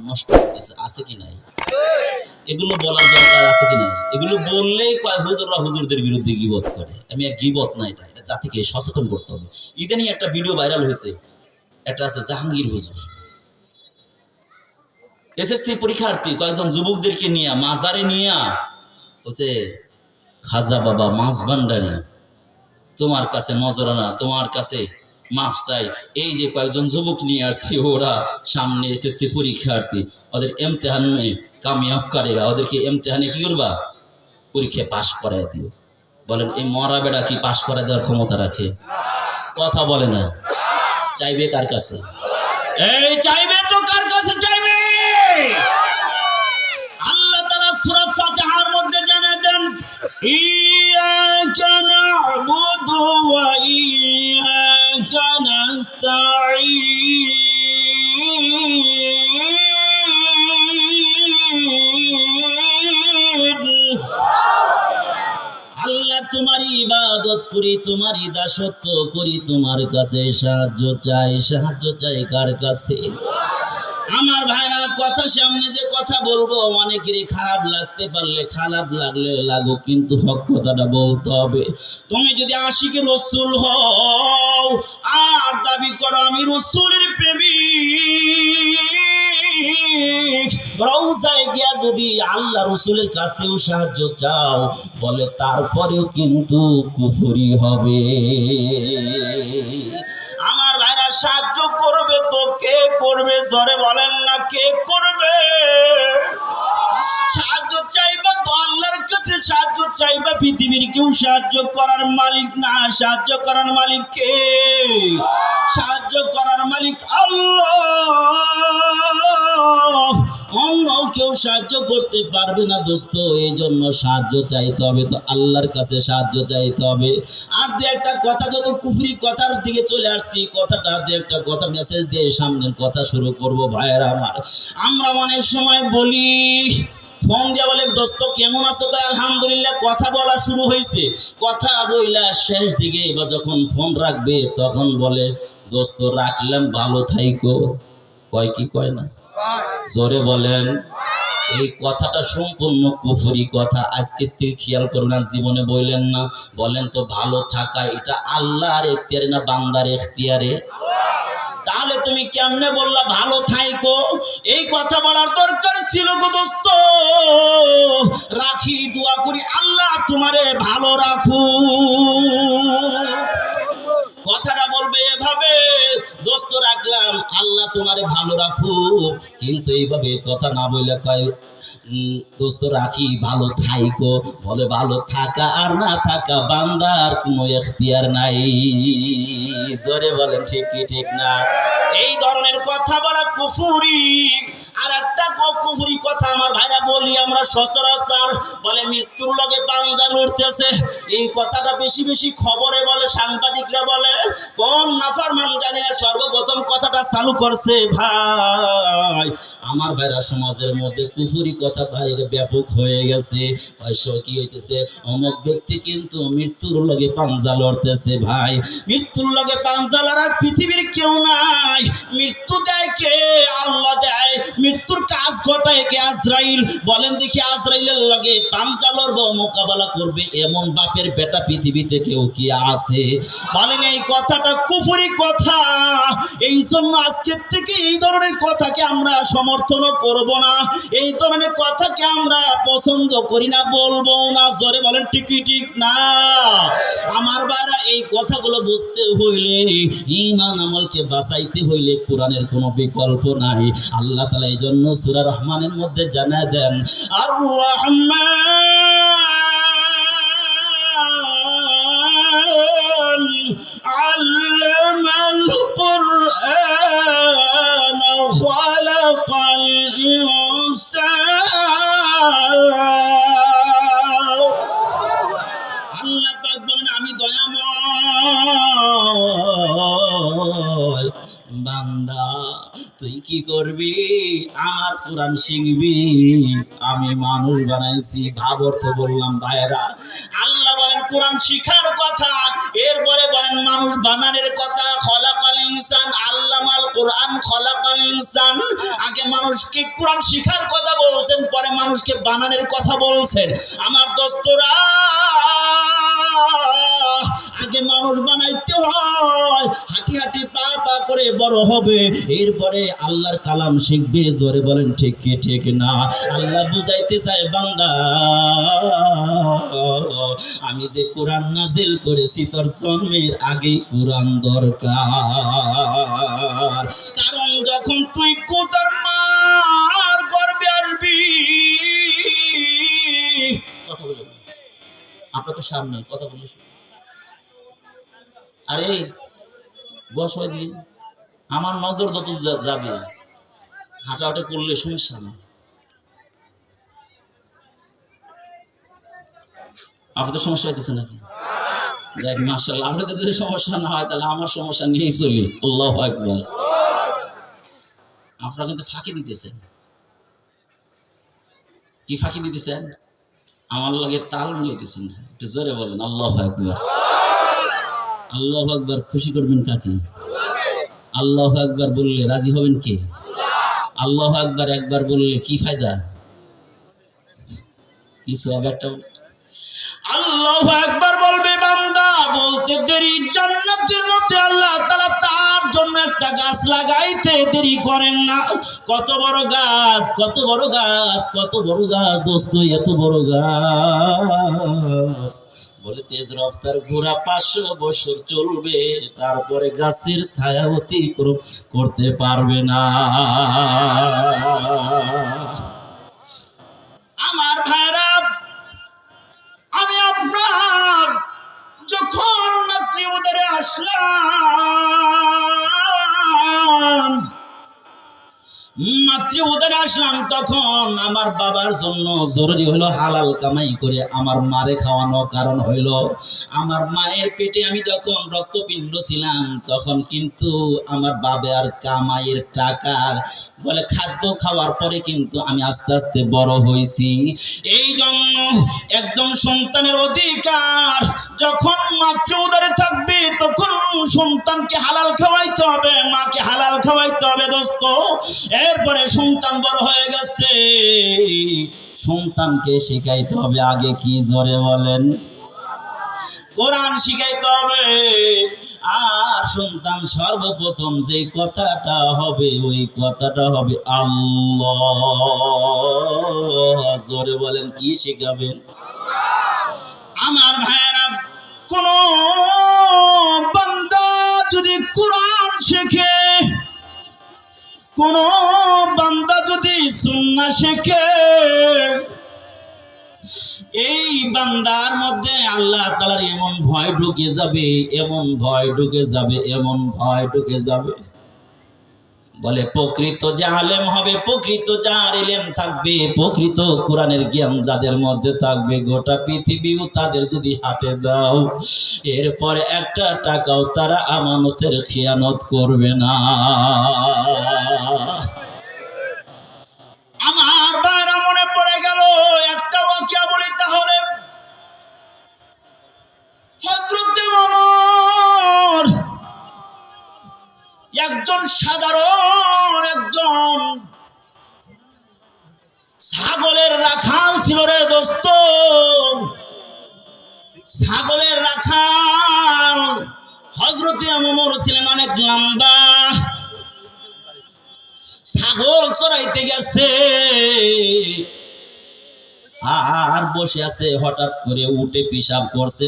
নষ্ট করতেছে, আছে কি নাই? এগুলো বলার দরকার আছে কি নাই? এগুলো বললেই কয় হুজুররা হুজুরদের বিরুদ্ধে গীবত করে। আমি এক গীবত না, এটা জাতিকে সচেতন করতে হবে। ইদানিং একটা ভিডিও ভাইরাল হয়েছে, একটা আছে জাহাঙ্গীর হুজুর এসএসসি পরীক্ষার্থী কয়েকজন যুবকদেরকে নিয়ে মাজারে নিয়ে বলছে, খাজা বাবা মাছ ভান্ডারী তোমার কাছে নজরানা, তোমার কাছে মাফ চাই। এই যে কয়েকজন যুবক নিয়ে আসছি, ওরা সামনে এসএসসি পরীক্ষার্থী, ওদের ইমতিহানে কামিয়াব করেগা, ওদেরকে ইমতিহানে কি করবা, পরীক্ষায় পাশ করায় দিও। বলেন এই মরা বেড়া কি পাশ করায় দেওয়ার ক্ষমতা রাখে? কথা বলে না। চাইবে কার কাছে? এই চাইবে তো কার কাছে চাইবে? আল্লাহ তাআলা সূরা ফাতিহার মধ্যে জানিয়ে দেন, ইয়াকা না'বুদু ওয়া ইয়াকা নাস্তাঈন। আল্লাহ তোমারই ইবাদত করি, তোমারই দাসত্ব করি, তোমার কাছে সাহায্য চাই। সাহায্য চাই কার কাছে? আমার ভাইরা, কথা সামনে যে কথা বলবো অনেকেরই খারাপ লাগতে পারলে খারাপ লাগলে লাগুক, কিন্তু হক কথাটা বলতে হবে। তুমি যদি আশিকে রসুল হও আর দাবি করো আমি রসুলের প্রেমিক, রওজায় গিয়া যদি আল্লাহ রসুলের কাছেও সাহায্য চাও, বলে তারপরেও কিন্তু কুফরি হবে। আমার ভাইরা, সাহায্য করবে তো কে করবে? জোরে বলেন না, কে করবে? সাহায্য চাইবা তো আল্লাহর কাছে সাহায্য চাইবা। পৃথিবীর কেউ সাহায্য করার মালিক না। সাহায্য করার মালিক কে? সাহায্য করার মালিক আল্লাহ। অন্য কেউ সাহায্য করতে পারবে না দোস্ত। এই জন্য সাহায্য চাইতে হবে তো আল্লাহর কাছে সাহায্য চাইতে হবে। আর দু একটা কথা, যত কুফরি কথার দিকে চলে আসছি, কথাটা দু একটা কথা মেসেজ দিয়ে সামনের কথা শুরু করব। ভাইয়েরা আমার, আমরা অনেক সময় বলি, ফোন দিয়া বলে দোস্ত কেমন আছো? আলহামদুলিল্লাহ। কথা বলা শুরু হয়েছে, কথা বইলা শেষ দিকে এবার যখন ফোন রাখবে তখন বলে দোস্ত রাখলাম, ভালো থাইকো। কয় কি কয় না? জোরে বলেন। এই কথাটা সম্পূর্ণ কুফরি কথা। আজকের থেকে খেয়াল করুন, আর জীবনে বললেন না। বলেন তো, ভালো থাকা এটা আল্লাহর এখতিয়ারে না বান্দার এখতিয়ারে? তাহলে তুমি কেমনে বললা ভালো থাইকো? এই কথা বলার দরকার ছিল গো দোস্ত। রাখি দোয়া করি আল্লাহ তোমারে ভালো রাখু। কথাটা বলবে এভাবে, দোস্ত রাখলাম আল্লাহ তোমারে ভালো রাখুক, কিন্তু এইভাবে কথা না বললে কয় দোস্ত রাখি ভালো থাইকো। বলে ভালো থাকা আর না থাকা বান্দার কোনো এখতিয়ার নাই। জোরে বলেন ঠিক কি ঠিক না? এই ধরনের কথা বলা কুফরি। আর একটা কুফরি কথা আমার ভাইরা বলি আমরা সচরাচর, বলে মৃত্যুর লগে পাঞ্জা লড়তেছে। এই কথাটা বেশি বেশি খবরে বলে, সাংবাদিকরা বলে। কোন নাফরমান জানি না সর্বপ্রথম কথাটা চালু করছে। ভাই আমার ভাইরা, সমাজের মধ্যে কুফরি কথা বাইরে ব্যাপক হয়ে গেছে। কি হইতেছে? অমুক ব্যক্তি কিন্তু মৃত্যুর লগে পাঞ্জা লড়তেছে। ভাই মৃত্যুর লগে পাঞ্জা লড়ার পৃথিবীর কেউ নাই। মৃত্যু দেয় কে? আল্লাহ দেয়। মৃত্যুর কাজ ঘটায় কে? আজরাইল। বলেন দেখি, আজরাইলের লগে পাঞ্জা লড়বো, মোকাবেলা করবে এমন বাপের বেটা পৃথিবীতে কেউ কি আছে? বলেন এই কথাটা কুফরি কথা। এই জন্য আজকের থেকে এই ধরনের কথাকে আমরা সমর্থন করব না। এই ধরনের কথাকে আমরা পছন্দ করি না, বলবো না। জোরে বলেন ঠিক ঠিক না? আমার ভাইরা, এই কথাগুলো বুঝতে হইলে, ঈমান আমলকে বাঁচাইতে হইলে কোরআনের কোনো বিকল্প নাই। আল্লাহ তাআলা এই জন্য সূরা রহমানের মধ্যে জানায় দেন, আর রহমান আল্লামাল কুরআন খালাকাল ইনসান। আল্লাহ পাক বলেন আমি দয়াময়। বান্দা তুই কি করবি? আমার কোরআন শিখবি। আমি মানুষ বানাইছি, ভাব অর্থ বললাম ভাইরা। আল্লাহ বলেন কোরআন শিখার কথা, এরপরে বলেন মানুষ বানানোর কথা। খলাকাল ইনসান আল্লামাল কোরআন খলাকাল ইনসান। আগে মানুষকে কোরআন শিখার কথা বলছেন, পরে মানুষকে বানানোর কথা বলছেন। আমার দোস্তরা, আগে মানুষ বানাইতে হয়, হাঁটি হাঁটি পা পা করে বড় হবে, এরপরে আল্লাহর কালাম শিখবে। জোরে বলেন ঠিক কি ঠিক না? আল্লাহ বুঝাইতে চায় বান্দা, আমি যে কোরআন নাজিল করেছি তোর জন্মের আগেই কোরআন দরকার। কারণ যখন তুই কোথার মার গর্ভে আসবি, কথা বলে আপনার তো সামনে কথা বলিস, আরে বস হয়ে দিয়ে আমার নজর যত যাবে, হাঁটাহাঁটি করলে সমস্যা না। আপনাদের সমস্যা হইতেছে নাকি? দেখ মাশাআল্লাহ, আপনাদের যদি সমস্যা না হয় তাহলে আমার সমস্যা নিয়েই চলি। আল্লাহু আকবার। আপনারা কিন্তু ফাঁকি দিতেছেন। কি ফাঁকি দিতেছেন? আমার লগে তাল মিলাইতেছেন। একটু জোরে বলেন আল্লাহু আকবার। আল্লাহু আকবার। খুশি করবেন কাকে? আল্লাহু আকবার বললে রাজি হবেন কে? আল্লাহু আকবার একবার বললে কি ফায়দা? কিছু হবে একটা। আল্লাহু আকবার বলবে বান্দা, বলতে দেরি জান্নাতের মধ্যে আল্লাহ তাআলা তার জন্য একটা গাছ লাগাইতে দেরি করেন না। কত বড় গাছ, কত বড় গাছ, কত বড় গাছ দোস্ত, এত বড় গাছ। বলে তেজ রফতার ঘোড়া 500 বছর চলবে, তারপরে গাছের ছায়া অতিক্রম করতে পারবে না। আমার ভাইরা, আমি আপনার যখন মাতৃ উদরে আসলাম, মাতৃ উদরে আসলাম, তখন আমার বাবার জন্য জরুরি হলো হালাল কামাই করে আমার মারে খাওয়ানো। কারণ হইল আমার মায়ের পেটে আমি যখন রক্তপিণ্ড ছিলাম, তখন কিন্তু আমার বাবার কামাইয়ের টাকার বলে খাদ্য খাওয়ার পরে কিন্তু আমি আস্তে আস্তে বড় হয়েছি। এই জন্য একজন সন্তানের অধিকার, যখন মাতৃ উদরে থাকবে তখন সন্তানকে হালাল খাওয়াইতে হবে, মাকে হালাল খাওয়াইতে হবে দোস্ত। এরপরে সন্তান বড় হয়ে গেছে, সন্তানকে শিখাইতে হবে আগে কি, জোরে বলেন? কোরআন শিখাইতে হবে। আর সন্তান সর্বপ্রথম যে কথাটা হবে, ওই কথাটা হবে আল্লাহ। জোরে বলেন কি শিখাবেন? আমার ভাইয়েরা, কোন বান্দা যদি কোরআন শেখে, কোন বান্দা যদি সুন্নাহ শেখে, এই বান্দার মধ্যে আল্লাহ তাআলার এমন ভয় ঢুকে যাবে, এমন ভয় ঢুকে যাবে, এমন ভয় ঢুকে যাবে। বলে প্রকৃত যে আলেম হবে, প্রকৃত যার ইলম থাকবে, প্রকৃত কোরআনের জ্ঞান যাদের মধ্যে থাকবে, গোটা পৃথিবীও তাদের যদি হাতে দাও, এরপরে একটা টাকাও তারা আমানতের খেয়ানত করবে না। আমার বারা মনে পড়ে গেল একটা ওয়াকিয়া বলি তাহলে। হযরত ওমর একজন সাধারণ একজন ছাগলের রাখাল ছিল রে দোস্ত। ছাগলের রাখাল হযরত ওমর ছিলেন অনেক লম্বা। ছাগল চড়াইতে গেছে আর বসে আছে, হঠাৎ করে উঠে পেশাব করছে।